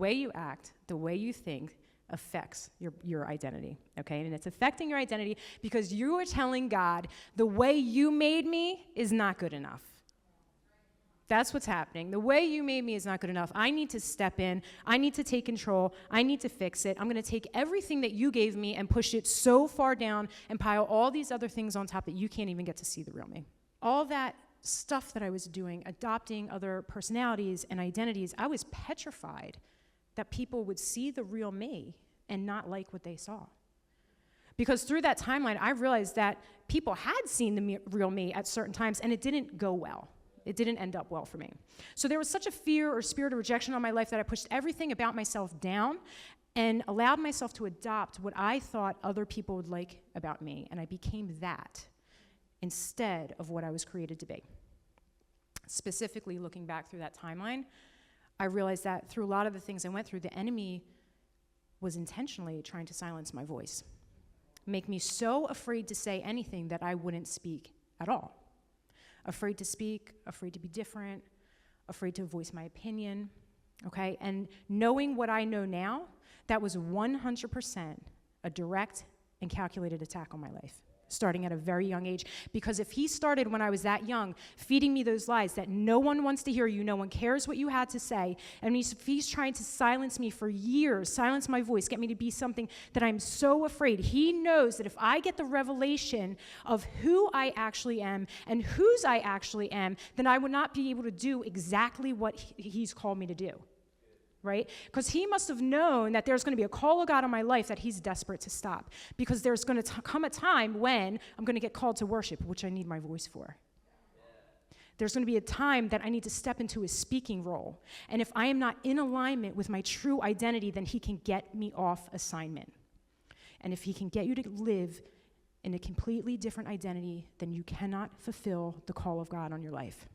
way you act, the way you think affects your identity, okay? And it's affecting your identity because you are telling God, the way you made me is not good enough. That's what's happening. The way you made me is not good enough. I need to step in. I need to take control. I need to fix it. I'm going to take everything that you gave me and push it so far down and pile all these other things on top that you can't even get to see the real me. All that stuff that I was doing, adopting other personalities and identities, I was petrified that people would see the real me and not like what they saw. Because through that timeline, I realized that people had seen the real me at certain times, and it didn't go well. It didn't end up well for me. So there was such a fear or spirit of rejection on my life that I pushed everything about myself down and allowed myself to adopt what I thought other people would like about me, and I became that instead of what I was created to be. Specifically, looking back through that timeline, I realized that through a lot of the things I went through, the enemy was intentionally trying to silence my voice, make me so afraid to say anything that I wouldn't speak at all. Afraid to speak, afraid to be different, afraid to voice my opinion, okay? And knowing what I know now, that was 100% a direct and calculated attack on my life, starting at a very young age. Because if he started when I was that young, feeding me those lies that no one wants to hear you, no one cares what you had to say, and if he's trying to silence me for years, silence my voice, get me to be something that I'm so afraid, he knows that if I get the revelation of who I actually am and whose I actually am, then I would not be able to do exactly what he's called me to do. Right? Because he must have known that there's going to be a call of God on my life that he's desperate to stop. Because there's going to come a time when I'm going to get called to worship, which I need my voice for. There's going to be a time that I need to step into a speaking role. And if I am not in alignment with my true identity, then he can get me off assignment. And if he can get you to live in a completely different identity, then you cannot fulfill the call of God on your life.